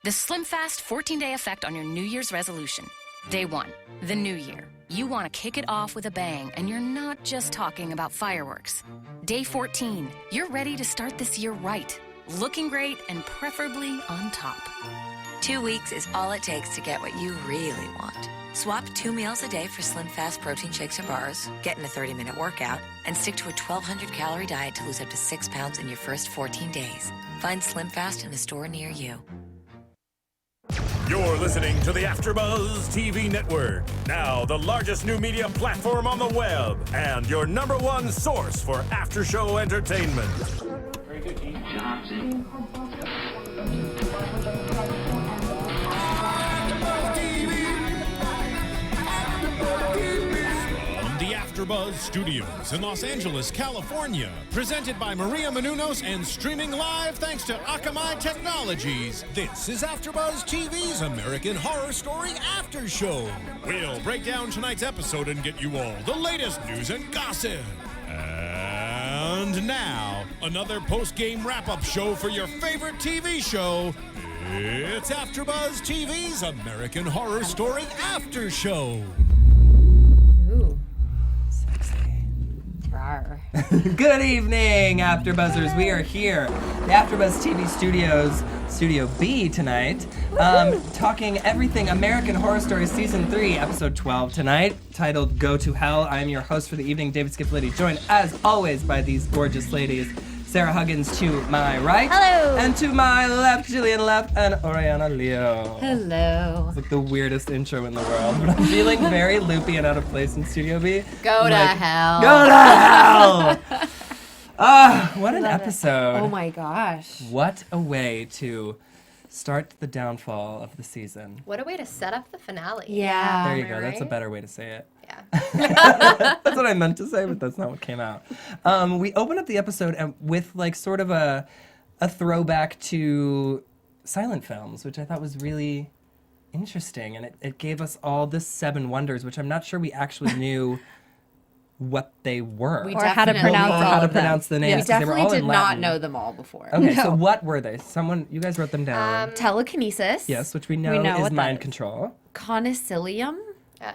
The Slim Fast 14-day effect on your New Year's resolution. Day 1, the new year. You want to kick it off with a bang, and you're not just talking about fireworks. Day 14, you're ready to start this year right, looking great and preferably on top. 2 weeks is all it takes to get what you really want. Swap 2 meals a day for Slim Fast protein shakes or bars, get in a 30-minute workout, and stick to a 1,200-calorie diet to lose up to 6 pounds in your first 14 days. Find Slim Fast in a store near you. You're listening to the AfterBuzz TV network. Now, the largest new media platform on the web and your #1 source for after-show entertainment. The AfterBuzz Studios in Los Angeles, California. Presented by Maria Menounos and streaming live thanks to Akamai Technologies. This is AfterBuzz TV's American Horror Story After Show. We'll break down tonight's episode and get you all the latest news and gossip. And now, another post-game wrap-up show for your favorite TV show. It's AfterBuzz TV's American Horror Story After Show. Good evening, AfterBuzzers. We are here, the AfterBuzz TV Studios, Studio B tonight, talking everything American Horror Story Season 3, Episode 12 tonight, titled Go to Hell. I am your host for the evening, David Schifilliti, joined as always by these gorgeous ladies, Sarah Huggins to my right. Hello. And to my left, Jillian Leff and Oriana Leo. Hello. It's like the weirdest intro in the world, but I'm feeling very loopy and out of place in Studio B. Go to hell. Go to hell! What an episode. Oh my gosh. What a way to start the downfall of the season. What a way to set up the finale. Yeah. There you go. That's a better way to say it. Yeah. That's what I meant to say, but that's not what came out. We open up the episode with like sort of a throwback to silent films, which I thought was really interesting. And it gave us all the 7 wonders, which I'm not sure we actually knew what they were. Or how to pronounce the names. We definitely did not Latin. know them all before. Okay, so what were they? You guys wrote them down. Telekinesis. Yes, which we know is mind control. Conocilium.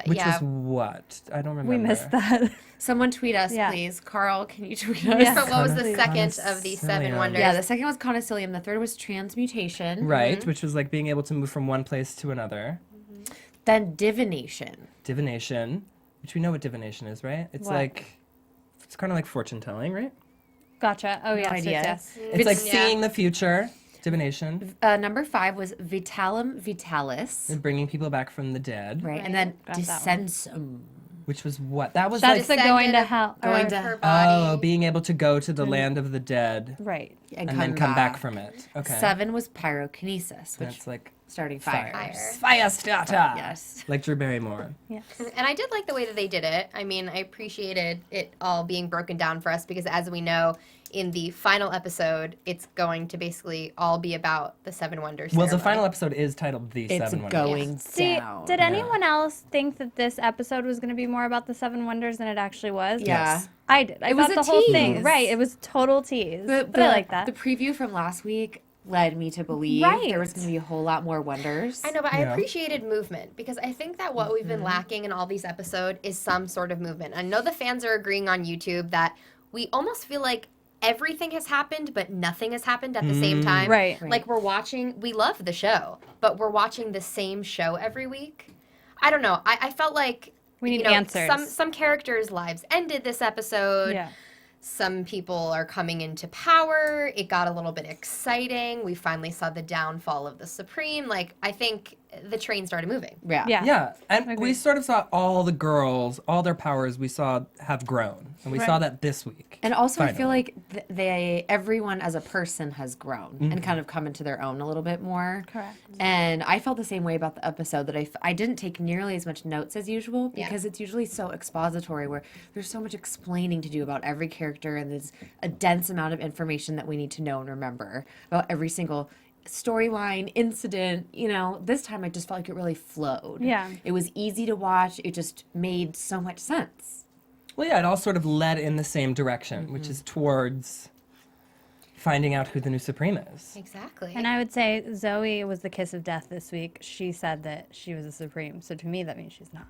Which was what? I don't remember. We missed that. Someone tweet us, please. Carl, can you tweet us? Yes. So what was the second of these 7 wonders? Yeah, the second was conocilium. The third was transmutation. Right, which was like being able to move from one place to another. Then divination. Divination, which we know what divination is, right? It's it's kind of like fortune telling, right? Gotcha. Oh, yes, idea. yes. It's like seeing the future. Divination. Number 5 was vitalum vitalis. And bringing people back from the dead. Right, and then descensum. Which was what? That was That's like the going to hell. Going to her body. Oh, being able to go to the land of the dead. Right. And then come back from it. Okay. 7 was pyrokinesis, which that's like starting fires. Fire starter. Yes. Like Drew Barrymore. Yes. And I did like the way that they did it. I mean, I appreciated it all being broken down for us because as we know, in the final episode, it's going to basically all be about the 7 wonders. Well, the final episode is titled The Seven Wonders. It's going down. Did anyone else think that this episode was going to be more about the 7 wonders than it actually was? Yeah. Yes. I did. I was thought a the whole tease. thing. Right. It was total tease. But I like that. The preview from last week led me to believe there was going to be a whole lot more wonders. I know, but I appreciated movement because I think that what we've been lacking in all these episodes is some sort of movement. I know the fans are agreeing on YouTube that we almost feel like everything has happened, but nothing has happened at the same time. Right. Like we love the show, but we're watching the same show every week. I don't know. I felt like we need answers. Some characters' lives ended this episode. Yeah. Some people are coming into power. It got a little bit exciting. We finally saw the downfall of the Supreme. Like, I think the train started moving. Yeah. Yeah, and we sort of saw all the girls, all their powers we saw have grown. And we saw that this week. And also I feel finally. like everyone as a person has grown and kind of come into their own a little bit more. Correct. And I felt the same way about the episode that I didn't take nearly as much notes as usual because it's usually so expository where there's so much explaining to do about every character and there's a dense amount of information that we need to know and remember about every single storyline, incident. This time I just felt like it really flowed. Yeah. It was easy to watch. It just made so much sense. Well, yeah, it all sort of led in the same direction, which is towards finding out who the new Supreme is. Exactly. And I would say Zoe was the kiss of death this week. She said that she was a Supreme. So to me, that means she's not.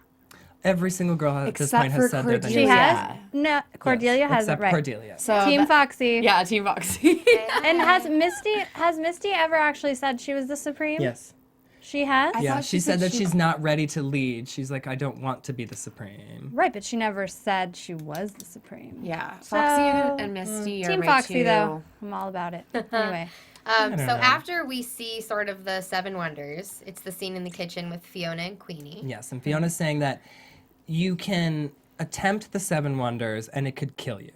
Every single girl at this Except point has for said they're the new She Cordelia. has? No, Cordelia has it except right. Cordelia. So Team that- Foxy. Yeah, Team Foxy. And has Misty ever actually said she was the Supreme? Yes. She has? I Yeah, thought she she said said that she- she's not ready to lead. She's like, I don't want to be the Supreme. Right, but she never said she was the Supreme. Yeah, Foxy So, and Misty are Team my Foxy, two. though. I'm all about it. Anyway. So don't know. after we see sort of the Seven Wonders, it's the scene in the kitchen with Fiona and Queenie. Yes, and Fiona's saying that you can attempt the Seven Wonders and it could kill you.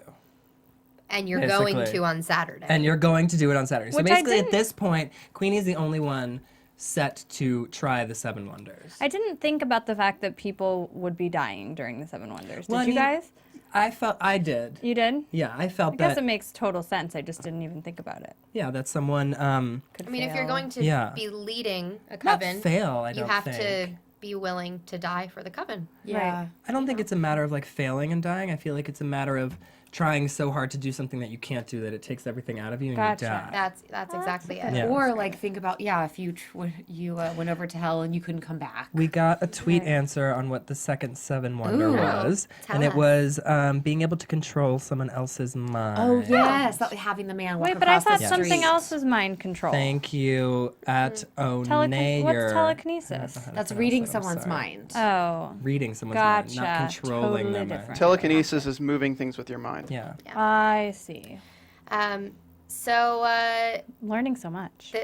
And you're going Basically. to on Saturday. And you're going to do it on Saturday. So Which I basically, at didn't- this point, Queenie's the only one set to try the Seven Wonders. I didn't think about the fact that people would be dying during the Seven Wonders. Did Well, I you mean, guys? I did. You did? Yeah, I felt I guess that. it makes total sense. I just didn't even think about it. Yeah, that someone Could I mean, if you're fail. going to Yeah. be leading a not coven, fail. I you don't have think. to be willing to die for the coven. Yeah. I don't think it's a matter of like failing and dying. I feel like it's a matter of trying so hard to do something that you can't do that it takes everything out of you and Gotcha. you die. That's exactly it. Yeah. Or like think about if you went over to hell and you couldn't come back. We got a tweet answer on what the second Seven Wonder Ooh. was, Tell and it us. was being able to control someone else's mind. Oh yes, that having the man walk Wait, but I across thought the something street. else was mind control. Thank you at Onayer. What's telekinesis? I don't know how to That's pronounce reading it, I'm someone's sorry. mind. Oh. Reading someone's mind, Gotcha. not controlling Totally them. different. Telekinesis is moving things with your mind. Yeah. I see. So Learning so much.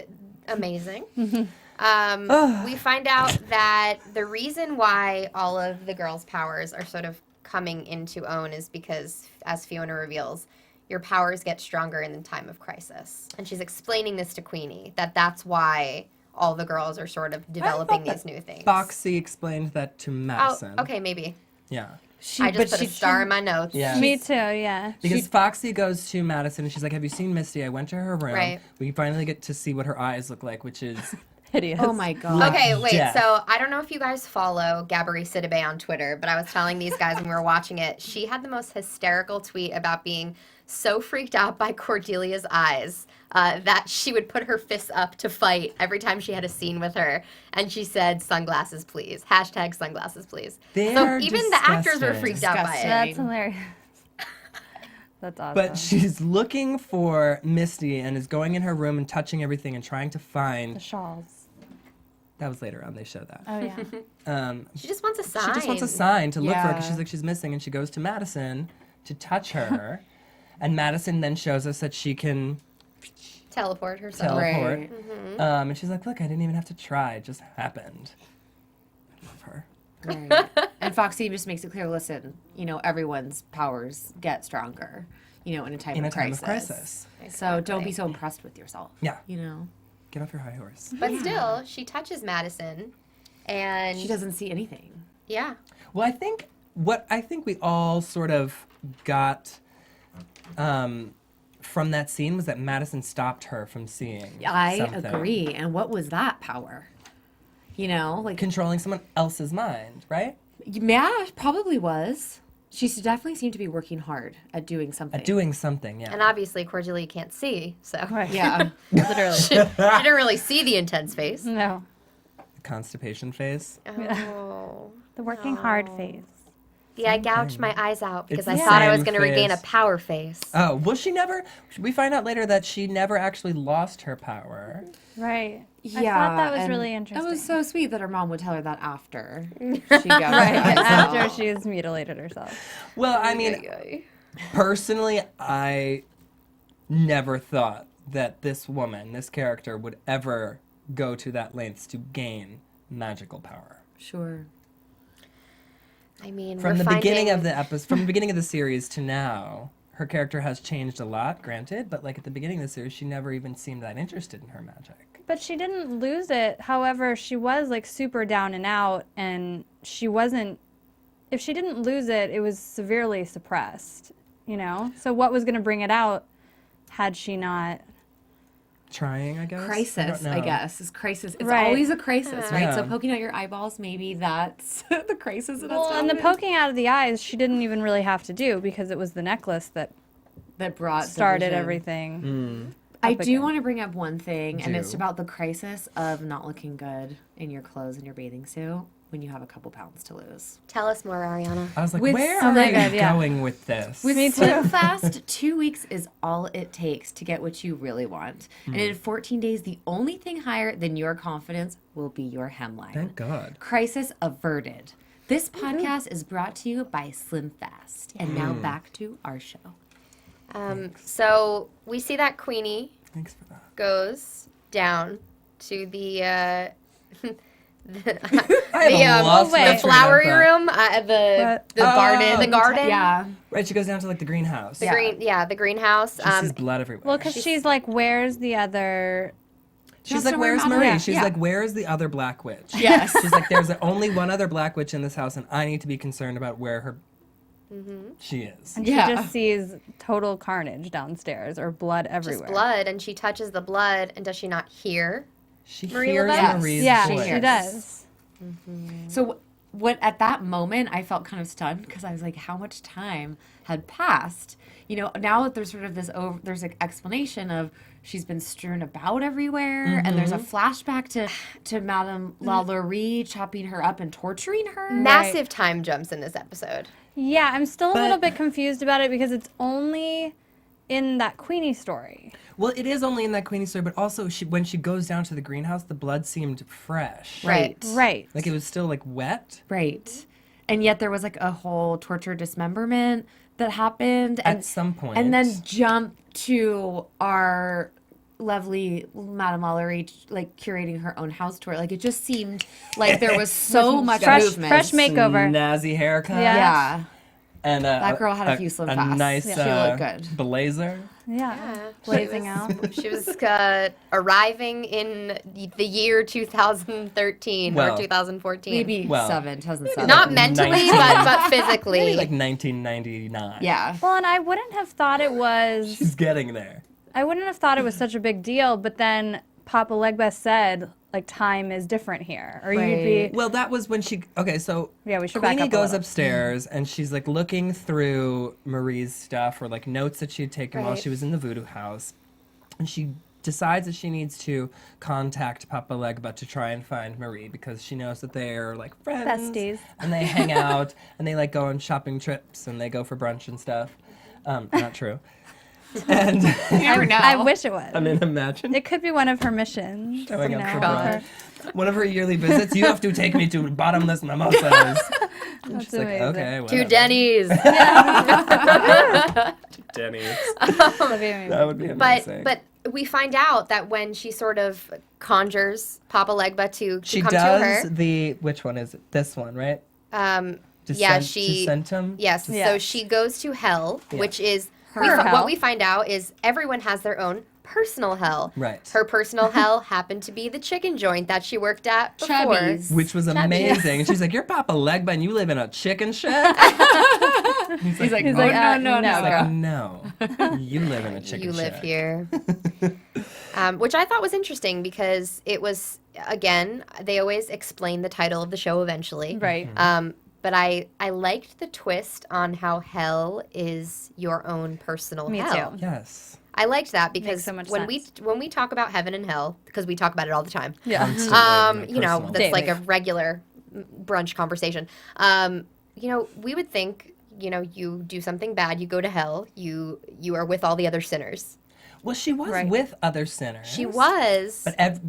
amazing. We find out that the reason why all of the girls' powers are sort of coming into own is because, as Fiona reveals, your powers get stronger in the time of crisis. And she's explaining this to Queenie, that's why all the girls are sort of developing these new things. Foxy explained that to Madison. Oh, okay, maybe. Yeah. I just put a star in my notes. Yeah. Me too, yeah. Because Foxy goes to Madison and she's like, have you seen Misty? I went to her room. Right. We finally get to see what her eyes look like, which is Hideous. Oh my god. Okay, wait. Death. So I don't know if you guys follow Gabri Sidibe on Twitter, but I was telling these guys when we were watching it, she had the most hysterical tweet about being so freaked out by Cordelia's eyes that she would put her fists up to fight every time she had a scene with her. And she said, sunglasses, please. Hashtag sunglasses, please. So They're even the actors were disgusting. freaked out by Disgusting. it. That's hilarious. That's awesome. But she's looking for Misty and is going in her room and touching everything and trying to the find. shawls. That was later on. They show that. Oh, yeah. She just wants a sign. She just wants a sign to look for her because Yeah. she's like she's missing, and she goes to Madison to touch her, and Madison then shows us that she can Teleport herself. teleport. Right. And she's like, "Look, I didn't even have to try; it just happened." I love her. Right. And Foxy just makes it clear, listen, everyone's powers get stronger, in a time In of a time crisis. of crisis. So don't be so impressed with yourself. Yeah. You Get off your high horse. But still, she touches Madison, and She doesn't see anything. yeah. Well, I think we all sort of got from that scene was that Madison stopped her from seeing. I something. agree. And what was that power? Like Controlling someone else's mind, right? yeah, probably was. She definitely seemed to be working hard at doing something. Doing something, yeah. And obviously Cordelia can't see, so Right. Yeah. Literally. she didn't really see the intense face. No. Constipation face. Oh. The working hard phase. Yeah, I gouged my eyes out because It's I the thought I was same going to regain a face. power face. Oh, well, we find out later that she never actually lost her power. Right. Yeah. I thought that was and really interesting. That was so sweet that her mom would tell her that after she got Right, her eyes after out. she's mutilated herself. Well, I mean, personally, I never thought that this woman, this character, would ever go to that lengths to gain magical power. Sure. I mean, From we're the beginning of finding- the episode, from the beginning of the series to now, her character has changed a lot, granted, but like at the beginning of the series, she never even seemed that interested in her magic. But she didn't lose it. However, she was like super down and out, and she wasn't. If she didn't lose it, it was severely suppressed. So what was going to bring it out had she not? Trying, I guess. Crisis, don't I know. guess. It's crisis. It's Right. always a crisis, right? So Yeah. poking out your eyeballs, maybe that's the crisis. Well, and the poking out of the eyes, she didn't even really have to do because it was the necklace that that brought started division. everything. I up do again. want to bring up one thing, and it's Do. about the crisis of not looking good in your clothes and your bathing suit when you have a couple pounds to lose. Tell us more, Ariana. I was like, With where Oh are my they God, yeah. going with this? With Me too. Slim Fast, 2 weeks is all it takes to get what you really want. And Hmm. in 14 days, the only thing higher than your confidence will be your hemline. Thank God. Crisis averted. This podcast is brought to you by Slim Fast. And now Hmm. back to our show. So we see that Queenie Thanks for that. goes down to the I the, have lost my wait. the train of flowery thought. room, What? the garden, the garden. Yeah. Right, she goes down to like the greenhouse. The the greenhouse. She sees blood everywhere. Well, because she's like, where's the other? She's That's like, where where's Madeline- Marie? Yeah, She's yeah. like, where's the other black witch? Yes. She's like, there's only one other black witch in this house, and I need to be concerned about where her she is. And Yeah. she just sees total carnage downstairs or blood everywhere. Just blood, and she touches the blood, and does she not hear? She Marie hears Levesque? Marie's Yeah, voice. she does. So what at that moment I felt kind of stunned because I was like, how much time had passed? You know, now that there's sort of this there's an explanation of she's been strewn about everywhere, and there's a flashback to Madame LaLaurie chopping her up and torturing her. Massive time jumps in this episode. Yeah, I'm still a But- little bit confused about it because it's only in that Queenie story. Well, it is only in that Queenie story, but also when she goes down to the greenhouse, the blood seemed fresh. Right. Right. Like it was still like wet Right. And yet there was like a whole torture dismemberment that happened at some point. and then jump to our lovely Madame LaLaurie like curating her own house tour. Like it just seemed like there was so much movement. fresh makeover. Snazzy haircut. Yeah. Yeah. And That girl had a few Slim Fasts. nice Yeah. She looked good. blazer. Yeah. Blazing out. She was arriving in the year 2013 Well, or 2014. Maybe Well, 2007. Not mentally, 19. but physically. Maybe like 1999. Yeah. Well, and I wouldn't have thought it was. She's getting there. I wouldn't have thought it was such a big deal, but then Papa Legba said, like, time is different here. Or you'd Right. be. Well, that was when she. Okay, so Yeah, we should back Queenie up a goes little. upstairs and she's like looking through Marie's stuff or like notes that she had taken while Right. she was in the voodoo house, and she decides that she needs to contact Papa Legba to try and find Marie because she knows that they're like friends Besties. and they hang out and they like go on shopping trips and they go for brunch and stuff. Not true. And You never know. I wish it was. I mean, imagine. It could be one of her missions. Showing you up know, for with brunch. her- One of her yearly visits, you have to take me to bottomless mimosas. And That's she's like, amazing. okay, To whatever. Denny's. Denny's. That'd be amazing. That would be amazing. But we find out that when she sort of conjures Papa Legba to She come does to her. which one is it? This one, right? Yeah, she. Descentum? Yes. Yeah. So she goes to hell, Yeah. which is Her hell. what we find out is everyone has their own personal hell. Right. Her personal hell happened to be the chicken joint that she worked at before. Chubby's. Which was amazing. And she's like, you're Papa Legba and you live in a chicken shack? He's like, He's like, no, He's like, girl. no. You live in a chicken You live shack. here. Which I thought was interesting because it was, again, they always explain the title of the show eventually. Right. But I liked the twist on how hell is your own personal Me hell. too. Yes. I liked that because so much when sense. we talk about heaven and hell, because we talk about it all the time. Yeah. Constantly in a You know, personal that's like a Daily. regular brunch conversation. You know, we would think, you know, you do something bad, you go to hell, you are with all the other sinners. Well, she was Right. with other sinners. She was.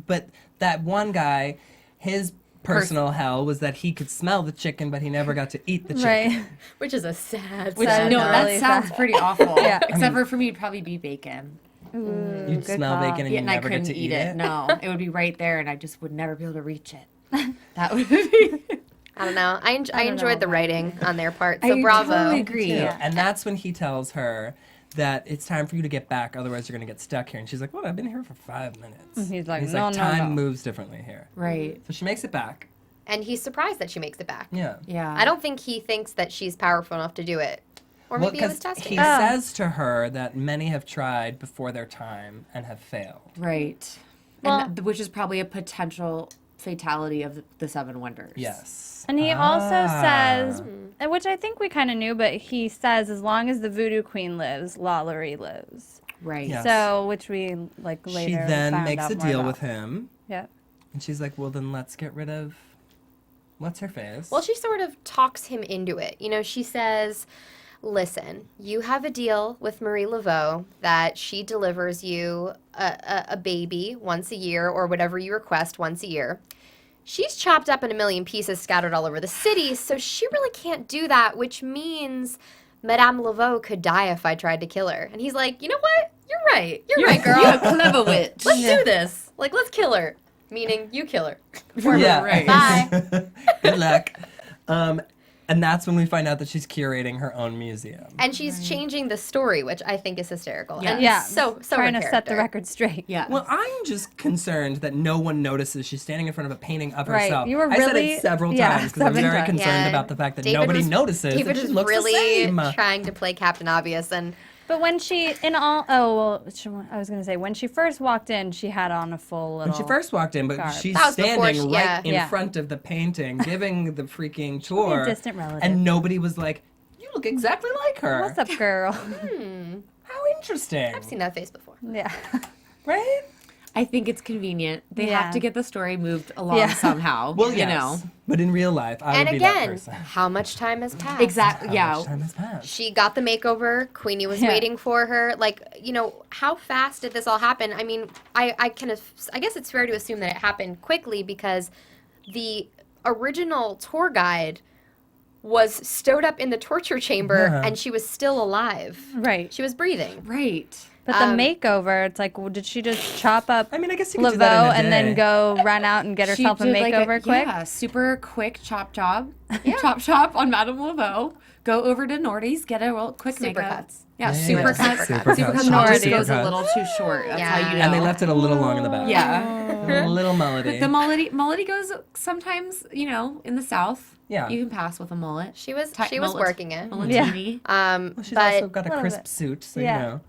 But that one guy, his personal hell was that he could smell the chicken, but he never got to eat the chicken. Right. Which is a sad, Which, Sad no, note. that Really sounds sad. pretty awful. Yeah. Except for me, it'd probably be bacon. You'd smell thought. bacon and Yeah, you and I never get couldn't to eat it. No, it would be right there, and I just would never be able to reach it. That would be. I don't know. I don't enjoyed know the about writing on their part. So I bravo. totally agree. Yeah. And that's when he tells her that it's time for you to get back, otherwise you're going to get stuck here. And she's like, well, I've been here for 5 minutes. He's like, He's no, like, no, time no. moves differently here. Right. So she makes it back. And he's surprised that she makes it back. Yeah. Yeah. I don't think he thinks that she's powerful enough to do it. Or Well, maybe it was 'cause testing. he says to her that many have tried before their time and have failed. Right. Well- And which is probably a potential fatality of the Seven Wonders. Yes. And he also says which I think we kind of knew, but he says as long as the Voodoo Queen lives, LaLaurie lives. Right. Yes. So, which we like later. She then found makes out a more deal about. with him, Yep. and she's like, "Well, then let's get rid of what's her face." Well, she sort of talks him into it. You know, she says, listen, you have a deal with Marie Laveau that she delivers you a baby once a year or whatever you request once a year. She's chopped up in a million pieces scattered all over the city, so she really can't do that, which means Madame Laveau could die if I tried to kill her. And he's like, you know what? You're right. You're right, girl. You're a clever witch. Let's do this. Like, let's kill her. Meaning, you kill her. For Yeah. her. Bye. Good luck. And that's when we find out that she's curating her own museum. And she's changing the story, which I think is hysterical. Yeah. And Yeah. so trying her to set the character. record straight. Yeah. Well, I'm just concerned that no one notices she's standing in front of a painting of Right. herself. You were I said really- it several yeah, times because I'm several very times. concerned Yeah. about the fact that David nobody was- notices David that she was looks really the same. trying to play Captain Obvious, and But when she, I was going to say, when she first walked in, she had on a full little. When she first walked in, but garb. she's That was before standing she- right yeah. in Yeah. front of the painting, giving the freaking tour. distant relative. And nobody was like, "You look exactly like her." What's up, girl? How interesting. I've seen that face before. yeah. Right? I think it's convenient. They Yeah. have to get the story moved along Yeah. somehow. Well, you yes. know. But in real life, I And would be that again, person. how much time has passed? Exactly. How Yeah. much time has passed? She got the makeover. Queenie was Yeah. waiting for her. Like, you know, how fast did this all happen? I mean, I guess it's fair to assume that it happened quickly because the original tour guide was stowed up in the torture chamber Yeah. and she was still alive. Right. She was breathing. Right. But the makeover, it's like, well, did she just chop up I mean, I guess you could do that Laveau in a and then day. go run out and get She herself a did, like, makeover quick? Yeah, super quick chop job. Chop on Madame Laveau. Go over to Nordy's, get a real quick Super makeup. cuts. Yeah, Yeah, super yeah, cuts. super Super cuts. cuts. Nordy's Nordy. goes a Super little too short. That's Yeah. how you know. And they left it a little long in the back. Yeah. A little mullety. The mullety goes sometimes, you know, in the South. Yeah. You can pass with a mullet. She was Tight was mullet. working it. Mulletini. Well, she's but also got a Little crisp bit. suit, so Yeah. you know,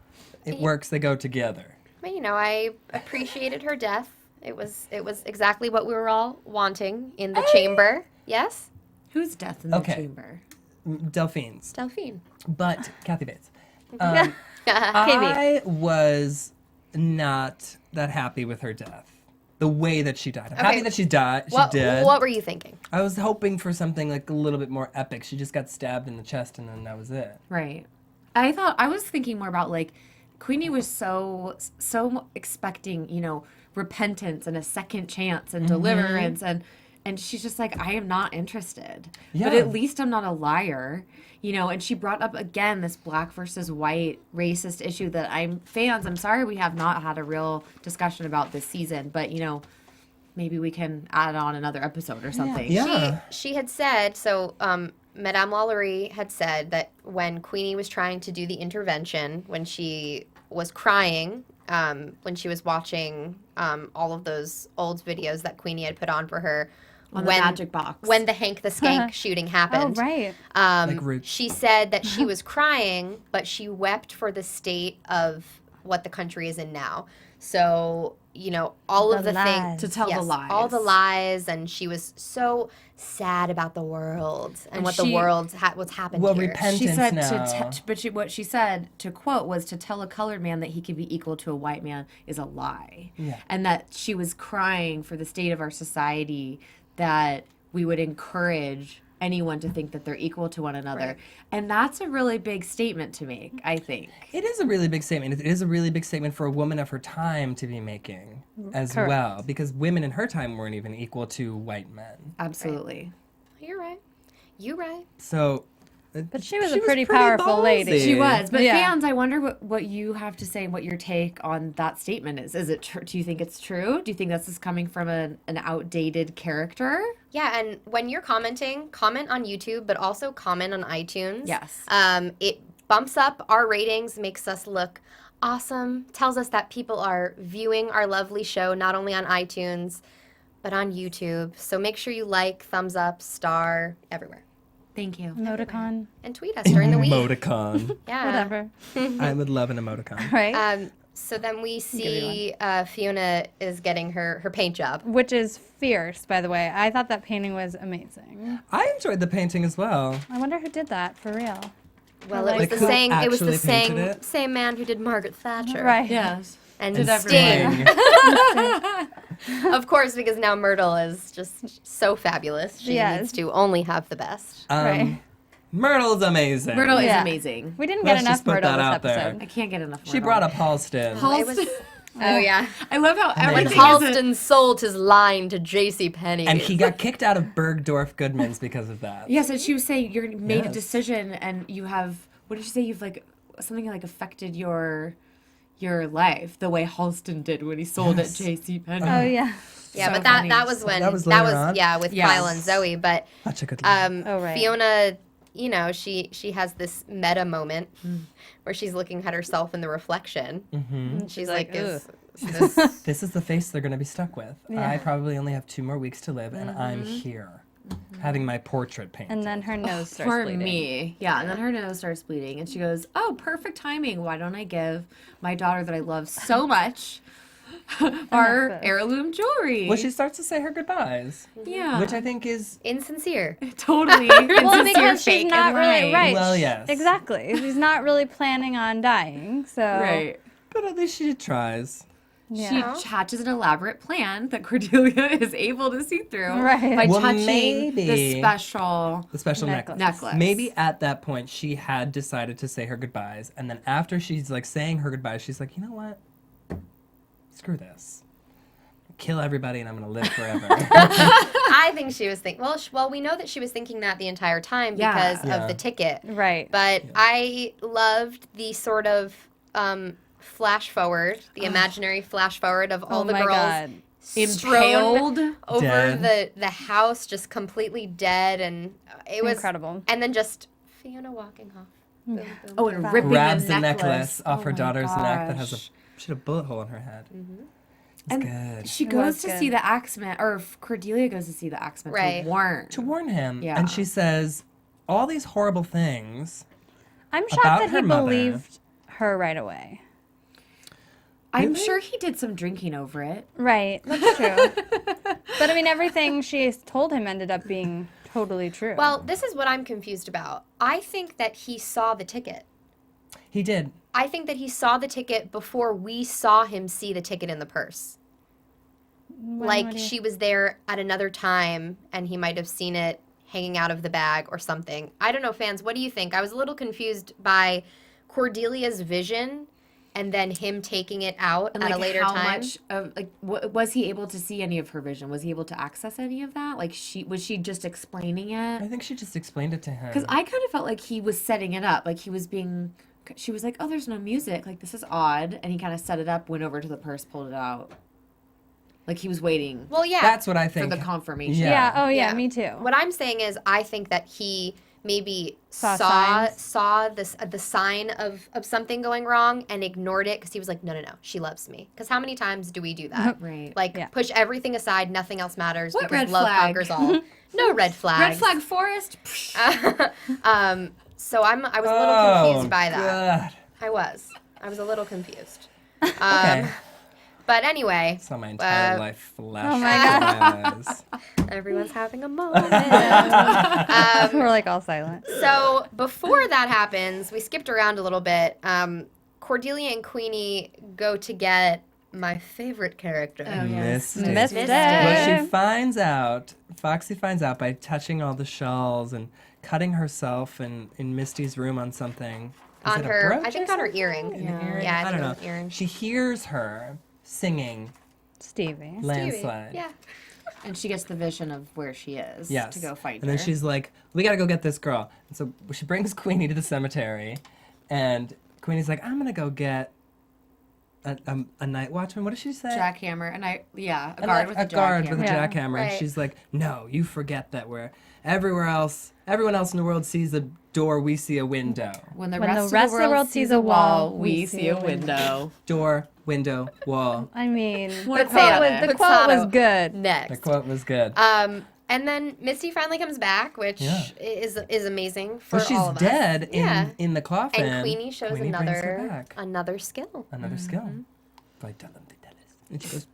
it works. They go together. But you know, I appreciated her death. It was exactly what we were all wanting in the chamber. Yes, Who's death in the Okay. chamber? Delphines. Delphine. But Kathy Bates. KB. I was not that happy with her death. The way that she died. I'm happy that she died. She did. What were you thinking? I was hoping for something like a little bit more epic. She just got stabbed in the chest and then that was it. Right. I was thinking more about like Queenie was so expecting, you know, repentance and a second chance and deliverance and she's just like, I am not interested. But Yeah. at least I'm not a liar. You know, and she brought up again this black versus white racist issue that I'm sorry we have not had a real discussion about this season, but you know, maybe we can add on another episode or something. Yeah. She had said, so Madame LaLaurie had said that when Queenie was trying to do the intervention, when she was crying, when she was watching all of those old videos that Queenie had put on for her, On the magic box. when the Hank the Skank shooting happened. Oh, right. Like Roots. She said that she was crying, but she wept for the state of what the country is in now. So, you know, all of The the lies. things. To tell the lies. All the lies. And she was so sad about the world and what the she- world, what's happened Well, here. repent- She said now. what she said to quote was to tell a colored man that he could be equal to a white man is a lie. Yeah. And that she was crying for the state of our society, that we would encourage anyone to think that they're equal to one another. Right. And that's a really big statement to make, I think. It is a really big statement. It is a really big statement for a woman of her time to be making as Correct. well. Because women in her time weren't even equal to white men. Absolutely. You're right. You're right. So. But she was a pretty powerful lady. ballsy. She was. But Yeah. fans, I wonder what you have to say, what your take on that statement is. Is it do you think it's true? Do you think this is coming from an outdated character? Yeah, and when you're commenting, comment on YouTube, but also comment on iTunes. Yes. It bumps up our ratings, makes us look awesome, tells us that people are viewing our lovely show, not only on iTunes, but on YouTube. So make sure you like, thumbs up, star, everywhere. Thank you. Emoticon. And tweet us during the week. Emoticon. Yeah. Whatever. I would love an emoticon. Right? So then we see Fiona is getting her paint job. Which is fierce, by the way. I thought that painting was amazing. I enjoyed the painting as well. I wonder who did that for real. Well, Like, it was the same man who did Margaret Thatcher. Right. Yes. And And Sting. Sting. Of course, because now Myrtle is just so fabulous. She needs to only have the best. Right. Myrtle's amazing. Myrtle is Yeah. amazing. We didn't Let's get enough just put Myrtle that this out there. episode. I can't get enough. She brought up Halston. It was, oh, yeah. I love how When everything Halston sold his line to JCPenney. And he got kicked out of Bergdorf Goodman's because of that. Yes, and she was saying you made a Yes. decision, and you have. What did you say? You've like something like affected your life the way Halston did when he sold at JCPenney. Oh, yeah. Yeah, So but funny. that was when That was later on? with Yes. Kyle and Zoe. But Such a good line. Oh, right. Fiona, you know, she has this meta moment where she's looking at herself in the reflection. And she's like, is this This is the face they're going to be stuck with. I probably only have 2 more weeks to live, and I'm here, having my portrait painted. And then her nose starts For bleeding. me, yeah, and then her nose starts bleeding, and she goes, "Oh, perfect timing. Why don't I give my daughter that I love so much our necklace. heirloom jewelry?" Well, she starts to say her goodbyes, yeah, which I think is insincere? totally Well, insincere, because fake, she's not and really lying. right. Well, yes. Exactly. She's not really planning on dying. So Right. but at least she tries. Yeah. She hatches an elaborate plan that Cordelia is able to see through Right. by Well, touching maybe the special The special Necklace. necklace. Maybe at that point she had decided to say her goodbyes, and then after she's like saying her goodbyes, she's like, you know what? Screw this. Kill everybody, and I'm gonna live forever. I think she was thinking. Well, we know that she was thinking that the entire time Yeah. because Yeah. of the ticket. Right. But I loved the sort of flash forward, the imaginary flash forward of all Oh the my girls God. strewn impaled. over Dead. the house, just completely dead, and it was Incredible. And then just Fiona walking off. Boom, boom, Oh, and boom. ripping Grabs the the necklace necklace off Oh her my daughter's neck that has gosh. she had a bullet hole in her head. It's And good. She It goes was to good. see the Axeman, or Cordelia goes to see the Axeman Right. to warn. To warn him, Yeah. and she says all these horrible things. I'm About shocked that her he mother. believed her right away. I'm Really? sure he did some drinking over it. Right. That's true. But I mean, everything she told him ended up being totally true. Well, this is what I'm confused about. I think that he saw the ticket. He did. I think that he saw the ticket before we saw him see the ticket in the purse. Like she was there at another time and he might have seen it hanging out of the bag or something. I don't know, fans, what do you think? I was a little confused by Cordelia's vision and then him taking it out And at like a later how time. much of like was he able to see any of her vision? Was he able to access any of that? Like was she just explaining I it? think she just explained it to him. Because I kind of felt like he was setting it up. Like he was being. She was like, "Oh, there's no music. Like this is odd," and he kind of set it up, went over to the purse, pulled it out. Like he was waiting Well, yeah. That's what I for think. the confirmation. Yeah. yeah. Oh, yeah. Yeah. Me too. What I'm saying is, I think that he maybe Saw saw this the sign of something going wrong and ignored it because he was like, no, she loves me. Because how many times do we do that? Right. Like Yeah. push everything aside, nothing else matters What because red love flag? conquers all. No red flags. Red flag forest. So I was a little confused by that. God. I was a little confused. Okay. But anyway, Saw my entire life flash Oh my before my eyes. everyone's having a moment. We're like all silent. So before that happens, we skipped around a little bit. Cordelia and Queenie go to get my favorite character. Oh, yes. Misty. Misty. But she finds out, Foxy finds out by touching all the shawls and cutting herself in Misty's room on something. Is On it a her, brooch I or think on her something? earring. Yeah. Earring? Yeah, I I think don't it know. was an earring. She hears her singing Stevie. Landslide. Yeah. And she gets the vision of where she is Yes. to go fight And then her. she's like, we gotta go get this girl. And so she brings Queenie to the cemetery, and Queenie's like, I'm gonna go get a night watchman. What did she say? jackhammer, and a And guard with a guard with a jackhammer. Yeah. jackhammer. Right. And she's like, no, you forget that everyone else in the world sees a door, we see a window. When the When rest of the world sees a wall, we see a window. Door, window, wall. I mean, What the quote potato. was good. Next. The quote was good. And then Misty finally comes back, which is amazing for Well, she's all of us. dead Yeah. in the coffin. And Queenie shows Queenie brings her another back. another skill. Another skill. Vitalis. And she goes.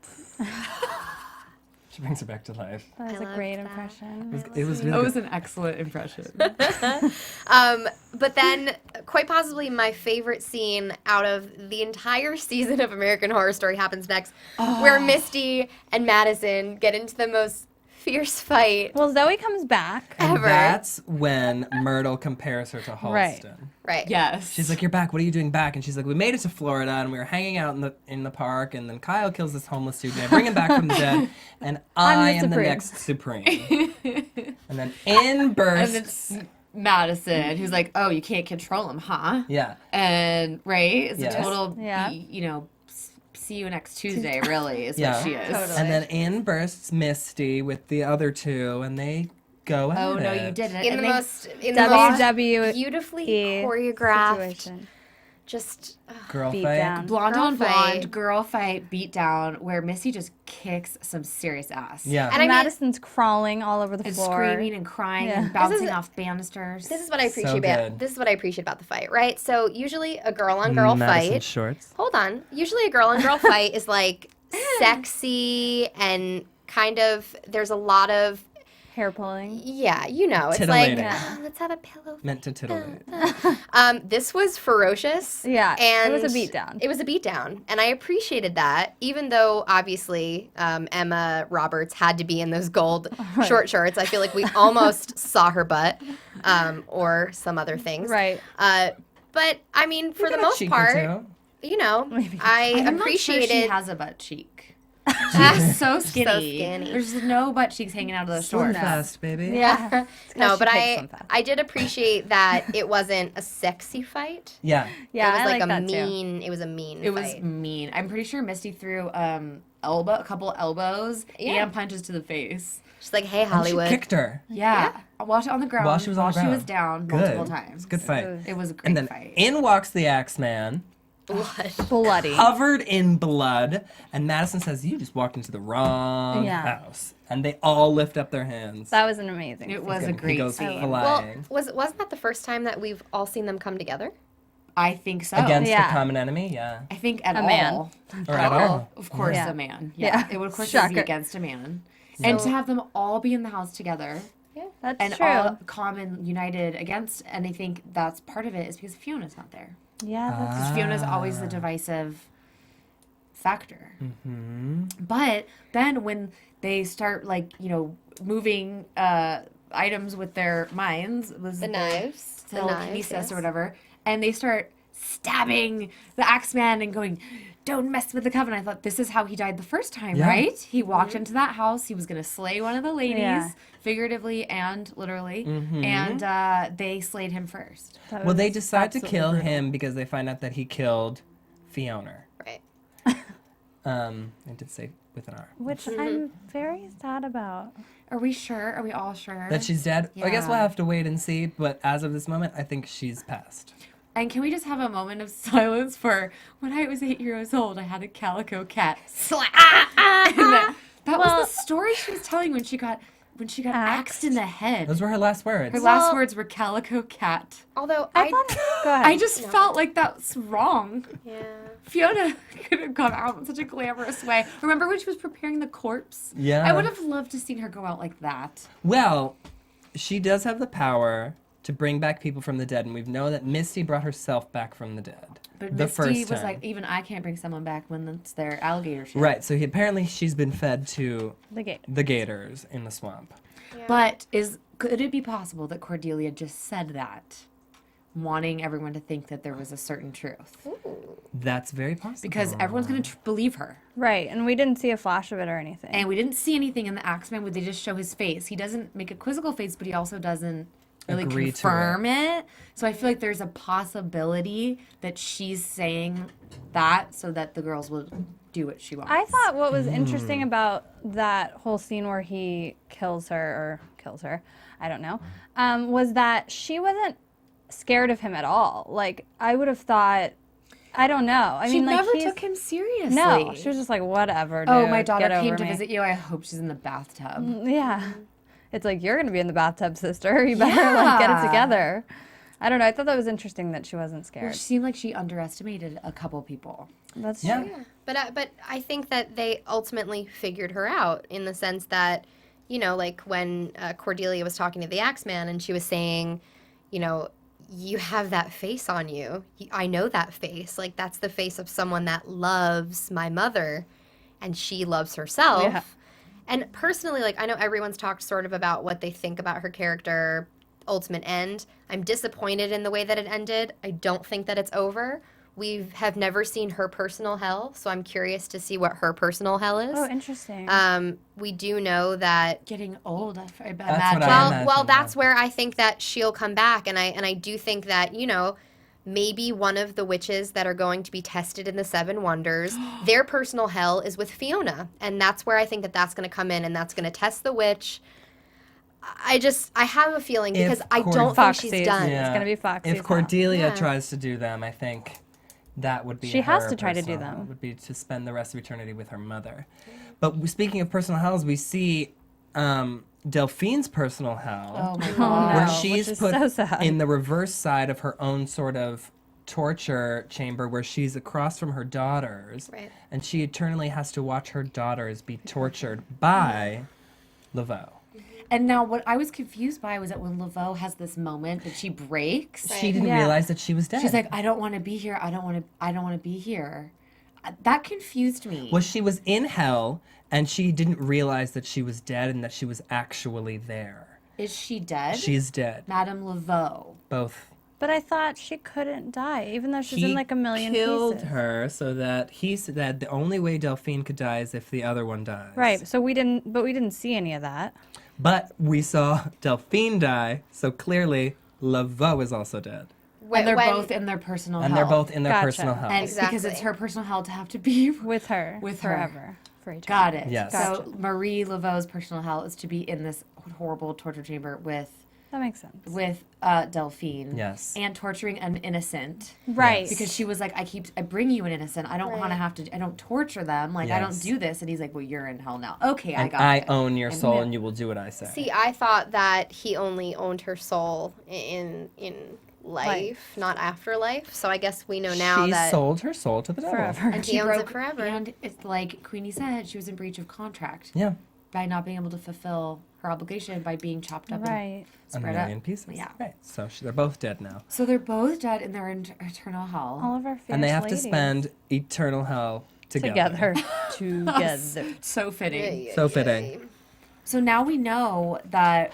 She brings her back to life. That was I a love great that. impression. It was really That good. was an excellent impression. But then, quite possibly, my favorite scene out of the entire season of American Horror Story happens next, where Misty and Madison get into the most fierce fight Well, Zoe comes back. And ever. that's when Myrtle compares her to Halston. Right. Yes. She's like, "You're back. What are you doing back?" And she's like, "We made it to Florida, and we were hanging out in the park, and then Kyle kills this homeless dude, and I bring him back from the dead, and I am the Supreme. next Supreme." And then in bursts, And it's Madison, who's like, "Oh, you can't control him, huh?" yeah, And right, it's Yes. a total, Yeah. see you next Tuesday. Really, is Yeah. what she is. Totally. and then in bursts Misty with the other two, and they go at Oh it. no, you didn't. In And the they- most WWE beautifully choreographed, just Girl beat fight. down. blonde Girl on blonde fight. girl fight beat down where Misty just kicks some serious ass. Yeah, And I mean, Madison's crawling all over the And floor. screaming and crying Yeah. and bouncing This is- off banisters. this is what I So appreciate about good. this is what I appreciate about the fight, right? So usually a girl on girl Madison fight. shorts. Hold on. Usually a girl on girl fight is like sexy and kind of there's a lot of Hair pulling. yeah, you know, it's like Titillating. oh, let's have a pillow. Meant to titillate. This was ferocious. Yeah, and it was a beatdown. It was a beatdown, and I appreciated that. Even though obviously Emma Roberts had to be in those gold short shorts, I feel like we almost saw her butt or some other things. Right. But I mean, for the got a most cheek or part, two. you know, Maybe. I I'm not sure appreciated. she has a butt cheek. She's so skinny. skinny. There's no butt cheeks hanging out of those Slim shorts. fast, baby. Yeah. no, but she takes them fast. I did appreciate that it wasn't a sexy fight. Yeah. Yeah, it was I like like a that too. mean. It was a mean. It was fight. mean. I'm pretty sure Misty threw a couple elbows Yeah. and punches to the face. She's like, "Hey, And Hollywood." she kicked her. Yeah. While on the ground. While she was on the ground. down Good. multiple times. It's a good fight. It was a great And then fight. in walks the Axeman, Blood. Bloody. covered in blood, and Madison says, "You just walked into the wrong Yeah. house." And they all lift up their hands. That was an amazing. It scene. was a He great goes scene. Well, flying wasn't that the first time that we've all seen them come together? I think so. against Yeah. a common enemy. Yeah, I think at A all. man. or at all. Of course, Yeah. a man. Yeah. Yeah. It would, of course, Shocker. be against a man. And to have them all be in the house together That's and true. all common united against, and I think that's part of it is because Fiona's not there. Yeah, that's Because Fiona's always the divisive factor. But then when they start moving items with their minds, was The knives. The telekinesis knives, yes. or whatever, and they start stabbing the Axeman and going, "Don't mess with the Coven." I thought this is how he died the first time, Yeah. right? He walked into that house. He was going to slay one of the ladies, Yeah. figuratively and literally, and they slayed him first. that Well, they was decide to absolutely kill brutal. him because they find out that he killed Fiona. Right. I did say with an R. Which I'm very sad about. Are we sure? Are we all sure? That she's dead? I guess Yeah. we'll have to wait and see, but as of this moment, I think she's passed. And can we just have a moment of silence for when I was 8 years old, I had a calico cat. And that was the story she was telling when she got axed in the head. Those were her last words. Her last words were calico cat. Although I thought. Go ahead. I just felt like that's wrong. yeah. Fiona could have gone out in such a glamorous way. Remember when she was preparing the corpse? Yeah. I would have loved to seen her go out like that. Well, she does have the power to bring back people from the dead, and we know that Misty brought herself back from the dead. But the Misty first was time. like, even I can't bring someone back when it's their alligator shit. Right, so apparently she's been fed to the gate. the gators in the swamp. But could it be possible that Cordelia just said that, wanting everyone to think that there was a certain truth? That's very possible. Because everyone's going to believe her. Right, and we didn't see a flash of it or anything. And we didn't see anything in the Axeman where they just show his face. He doesn't make a quizzical face, but he also doesn't really Agree to confirm it. So I feel like there's a possibility that she's saying that so that the girls will do what she wants. I thought what was Hmm. interesting about that whole scene where he kills her, I don't know, was that she wasn't scared of him at all. Like, I would have thought, I don't know. I she mean, like, never he's- took him seriously. No, she was just like, whatever, dude, oh, my daughter get came over to me. visit you. I hope she's in the bathtub. Yeah. it's like, you're going to be in the bathtub, sister. You better like get it together. I don't know. I thought that was interesting that she wasn't scared. Well, she seemed like she underestimated a couple people. That's Yeah. true. Yeah. But I think that they ultimately figured her out in the sense that, you know, like when Cordelia was talking to the Axeman and she was saying, you know, you have that face on you. I know that face. Like, that's the face of someone that loves my mother and she loves herself. Yeah. And personally, like, I know everyone's talked sort of about what they think about her character, ultimate end. I'm disappointed in the way that it ended. I don't think that it's over. We have never seen her personal hell, so I'm curious to see what her personal hell is. Oh, interesting. We do know that Getting old, I imagine. That's what I imagine. well, that's where I think that she'll come back, and I do think that, you know, maybe one of the witches that are going to be tested in the Seven Wonders, their personal hell is with Fiona, and that's where I think that that's going to come in, and that's going to test the witch. I have a feeling because I don't think she's Foxy's. done. It's gonna be Foxy's If hell. Cordelia Yeah. tries to do them, I think that would be She has her to try to do personal hell, them. would be to spend the rest of eternity with her mother. But speaking of personal hells, we see Delphine's personal hell. Oh my Oh, god. where no, she's which is put so sad. in the reverse side of her own sort of torture chamber where she's across from her daughters, Right. and she eternally has to watch her daughters be tortured by Laveau. And now what I was confused by was that when Laveau has this moment that she breaks, She didn't Yeah. realize that she was dead. she's like, I don't want to be here. I don't want to be here. That confused me. well, she was in hell, and she didn't realize that she was dead and that she was actually there. Is she dead? She's dead. Madame Laveau. Both. But I thought she couldn't die, even though she's He in like a million killed pieces. her so that he said that the only way Delphine could die is if the other one dies. Right. So we didn't see any of that. But we saw Delphine die, so clearly Laveau is also dead. And they're When- both in their personal And hell. they're both in their Gotcha. personal hell. And it's because it's Exactly. her personal hell to have to be With her. With her. forever. For eternity. Got it. Yes. So Marie Laveau's personal hell is to be in this horrible torture chamber That makes sense. with Delphine. Yes. And torturing an innocent. Right. Because she was like, I bring you an innocent. I don't want to have to, I don't torture them. Like, I don't Yes. do this. And he's like, well, you're in hell now. Okay, I And got I it. own your And soul, yeah. and you will do what I say. See, I thought that he only owned her soul in life, not afterlife. So I guess we know now she that sold her soul to the devil. Forever. and he owns it forever. And it's like Queenie said, she was in breach of contract Yeah. by not being able to fulfill her obligation by being chopped up and Right. A spread million up. pieces. Yeah. Right. So they're both dead now. So they're both dead in their eternal hell. All of our fierce And they have ladies. to spend eternal hell together. Together. So fitting. So fitting. So now we know that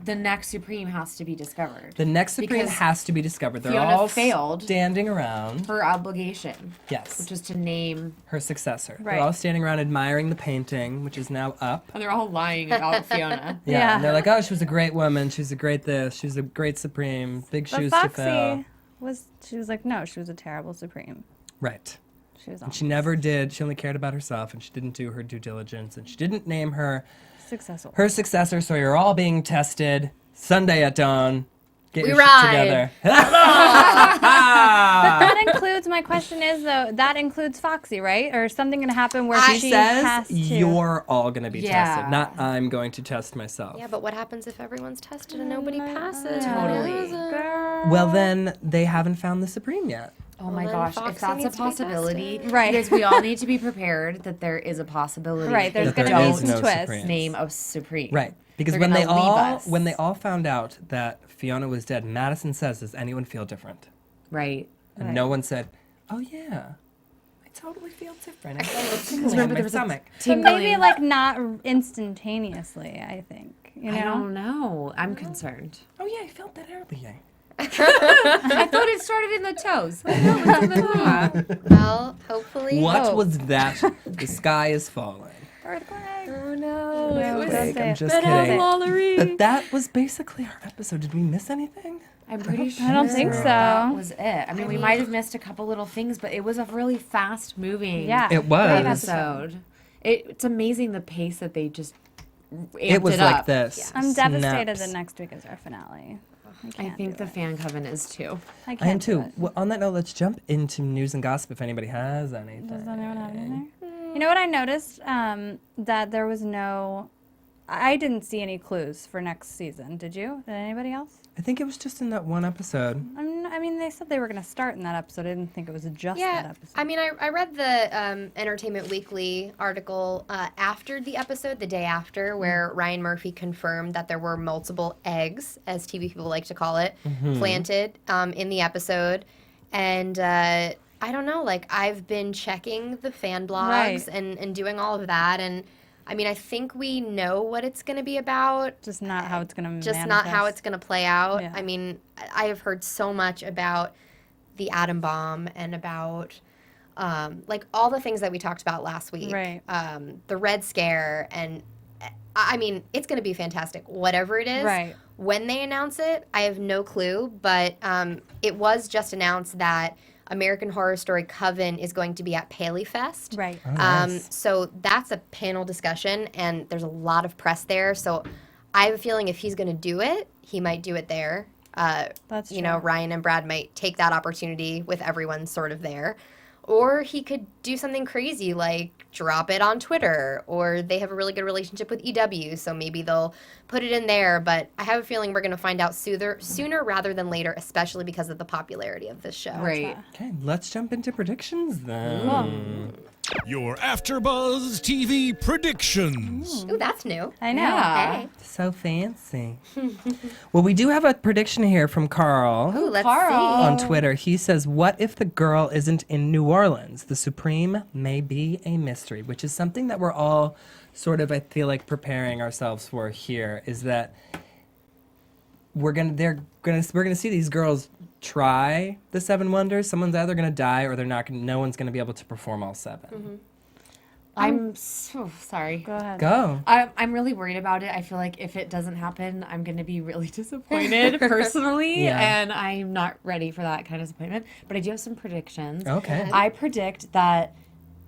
the next Supreme has to be discovered. The next Supreme Because has to be discovered. They're Fiona all failed. standing around. Her obligation, Yes. which is to name. Her successor. Right. They're all standing around admiring the painting, which is now up. And they're all lying about Fiona. Yeah. Yeah. And they're like, oh, she was a great woman. She's a great this. She's a great Supreme. Big But shoes to fill. Foxy she was like, no, she was a terrible Supreme. Right. She was And she never did. She only cared about herself, and she didn't do her due diligence, and she didn't name her successful. successor. So you're all being tested Sunday at dawn. Get We your shit ride. together. That includes, my question is though, that includes Foxy, right? Or is something going to happen where She she says has to? you're all going to be Yeah. tested, not I'm going to test myself. Yeah, but what happens if everyone's tested and nobody passes? Totally. Girl. Well, then they haven't found the Supreme yet. Oh my then gosh, Foxy if that's a needs to be possibility, tested. Right. Because we all need to be prepared that there is a possibility. Right, there's That there going to be is some no twists. Supreme. Name of Supreme. Right. Because They're when they gonna leave all us. when they all found out that Fiona was dead, Madison says, "Does anyone feel different?" Right. And no one said, "Oh yeah, I totally feel different. I feel a Because tingling in remember my there was stomach." But tingling. maybe like not instantaneously, I think. You know? I don't know. I'm concerned. Oh yeah, I felt that earlier. I thought it started in the toes. Well, hopefully. What was that? The sky is falling. Oh no. No, don't Like, say I'm it. just kidding. LaLaurie. But that was basically our episode. Did we miss anything? I'm pretty sure. I don't think so. That was it. I mean, we might have missed a couple little things, but it was a really fast moving Yeah. It was. episode. It's amazing the pace that they just amped It was it like up. this. I'm devastated Snaps. that next week is our finale. I I can't think do the it. fan coven is too. I I can't am do too. it. Well, on that note, let's jump into news and gossip if anybody has anything. Does anyone have anything? You know what I noticed? That there was no I didn't see any clues for next season. Did you? Did anybody else? I think it was just in that one episode. I mean, they said they were going to start in that episode. I didn't think it was just that episode. I mean, I read the Entertainment Weekly article after the episode, the day after, where Ryan Murphy confirmed that there were multiple eggs, as TV people like to call it, planted in the episode. And I don't know, like, I've been checking the fan blogs and doing all of that, and I mean, I think we know what it's going to be about. Just not how it's going to manifest. Just not how it's going to play out. Yeah. I mean, I have heard so much about the atom bomb and about, like, all the things that we talked about last week. Right. The Red Scare. And, I mean, it's going to be fantastic. Whatever it is. Right. When they announce it, I have no clue. But it was just announced that American Horror Story Coven is going to be at Paley Fest. Right. Oh, nice. So that's a panel discussion, and there's a lot of press there. So I have a feeling if he's going to do it, he might do it there. That's you know, Ryan and Brad might take that opportunity with everyone sort of there. Or he could do something crazy like drop it on Twitter, or they have a really good relationship with EW, so maybe they'll put it in there. But I have a feeling we're going to find out sooner rather than later, especially because of the popularity of this show. Right. Okay, let's jump into predictions then. Your AfterBuzz TV predictions. Ooh, that's new. I know. Yeah. Hey. So fancy. Well, we do have a prediction here from Carl. Ooh, let's On see. Twitter. He says, what if the girl isn't in New Orleans? The Supreme may be a mystery, which is something that we're all sort of, I feel like, preparing ourselves for here, is that we're gonna see these girls try the 7 wonders. Someone's either gonna die or no one's gonna be able to perform all 7. I'm so sorry. Go ahead. Go. I'm really worried about it. I feel like if it doesn't happen, I'm going to be really disappointed personally, Yeah. and I'm not ready for that kind of disappointment. But I do have some predictions. Okay. I predict that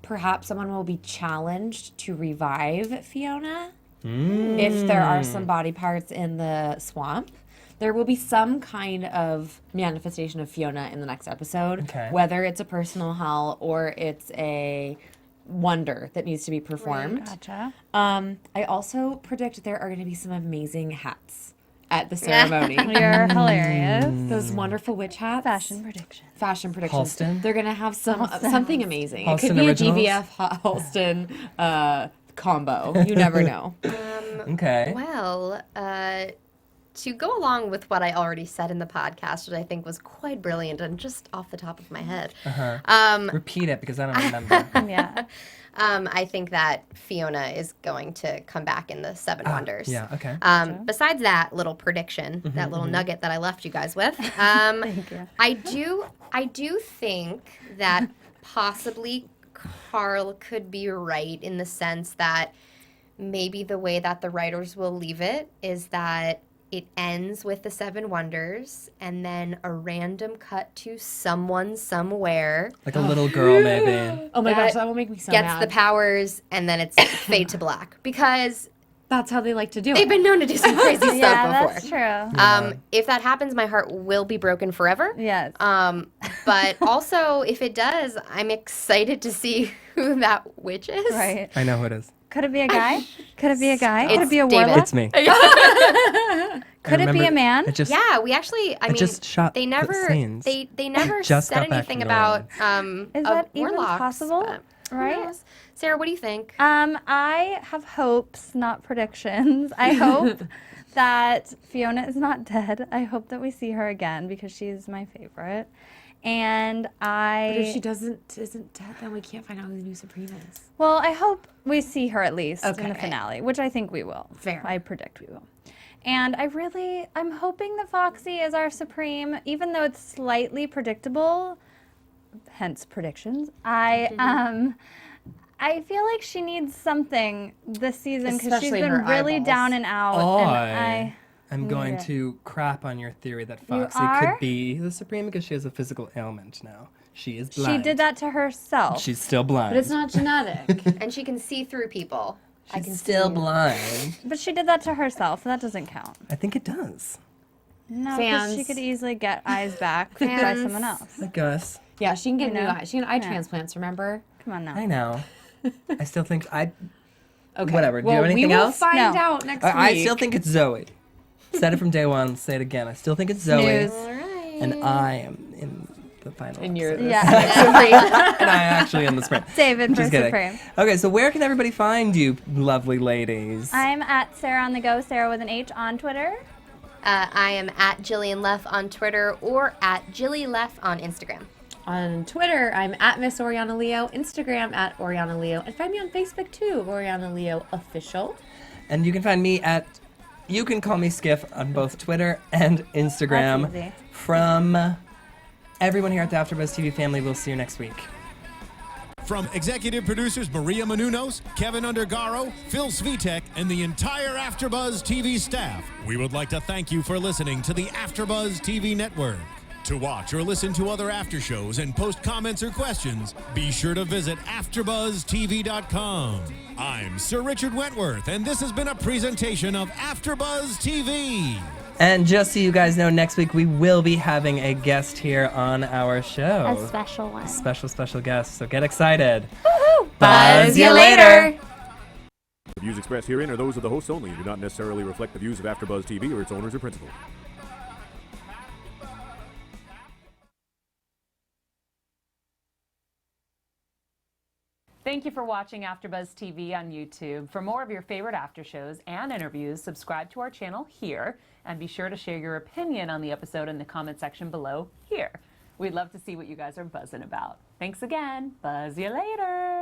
perhaps someone will be challenged to revive Fiona if there are some body parts in the swamp. There will be some kind of manifestation of Fiona in the next episode, Okay. whether it's a personal hell or it's a wonder that needs to be performed. Gotcha. I also predict there are going to be some amazing hats at the ceremony. You're hilarious. Those wonderful witch hats. Fashion prediction. Fashion predictions. Halston? They're going to have something amazing. It Halston could be originals? a GVF Halston combo. You never know. Okay. Well, to go along with what I already said in the podcast, which I think was quite brilliant and just off the top of my head. Repeat it because I don't remember. Yeah. I think that Fiona is going to come back in the 7 Wonders. Yeah, okay. Besides that little prediction, that little nugget that I left you guys with, Thank you. I do think that possibly Carl could be right in the sense that maybe the way that the writers will leave it is that it ends with the 7 Wonders and then a random cut to someone somewhere Like a little girl, maybe. Oh my That gosh, that will make me so gets mad. the powers and then it's fade to black because That's how they like to do they've it. been known to do some crazy stuff Yeah, before. that's true. If that happens, my heart will be broken forever. Yes. But also, if it does, I'm excited to see who that witch is. Right. I know who it is. Could it be a guy? Could it be a guy? Could It's it be a David. warlock? It's me. Could it be a man? It just, Yeah, we actually. I mean, just shot they the never. scenes. They never Just got said back anything from New about Is of that even warlocks, possible? but who Right? knows? Sarah, what do you think? I have hopes, not predictions. I hope that Fiona is not dead. I hope that we see her again because she's my favorite. And But if she isn't dead, then we can't find out who the new Supreme is. well, I hope we see her at least in the Okay. finale, which I think we will. Fair. I predict we will. And I'm hoping that Foxy is our Supreme, even though it's slightly predictable, hence predictions. I feel like she needs something this season because she's Especially been her really eyeballs. down and out. I am need going it. to crap on your theory that Foxy are? could be the Supreme because she has a physical ailment now. She is She blind. did that to herself. She's still blind. But it's not genetic. And she can see through people. I can She's still see. blind. But she did that to herself. That doesn't count. I think it does. No, because she Fans. could easily get eyes back by someone else. I guess. Yeah, she can get You new know? eyes. She can eye Yeah. transplants, remember? Come on now. I know. I still think Okay. Whatever. Do you Well, have anything we will else? find No. out next week. I still think it's Zoe. Said it from day one. Say it again. I still think it's Zoe. Snooze. All right. And I am in the final. And you're episode. Yeah. And I actually am the sprint. David for Just kidding. Supreme. Okay, so where can everybody find you, lovely ladies? I'm at Sarah on the Go, Sarah with an H on Twitter. I am at Jillian Leff on Twitter or at Jilly Leff on Instagram. On Twitter, I'm at Miss Oriana Leo. Instagram at Oriana Leo. And find me on Facebook too, Oriana Leo Official. And you can find me at, you can call me Skiff on both Twitter and Instagram. That's easy. From everyone here at the AfterBuzz TV family, we'll see you next week. From executive producers Maria Menounos, Kevin Undergaro, Phil Svitek, and the entire AfterBuzz TV staff, we would like to thank you for listening to the AfterBuzz TV network. To watch or listen to other after shows and post comments or questions, be sure to visit AfterBuzzTV.com. I'm Sir Richard Wentworth, and this has been a presentation of AfterBuzz TV. And just so you guys know, next week we will be having a guest here on our show. A special one. Special guest. So get excited. Woohoo! Buzz you later. The views expressed herein are those of the hosts only and do not necessarily reflect the views of AfterBuzz TV or its owners or principals. Thank you for watching AfterBuzz TV on YouTube. For more of your favorite after shows and interviews, subscribe to our channel here, and be sure to share your opinion on the episode in the comment section below here. We'd love to see what you guys are buzzing about. Thanks again. Buzz you later.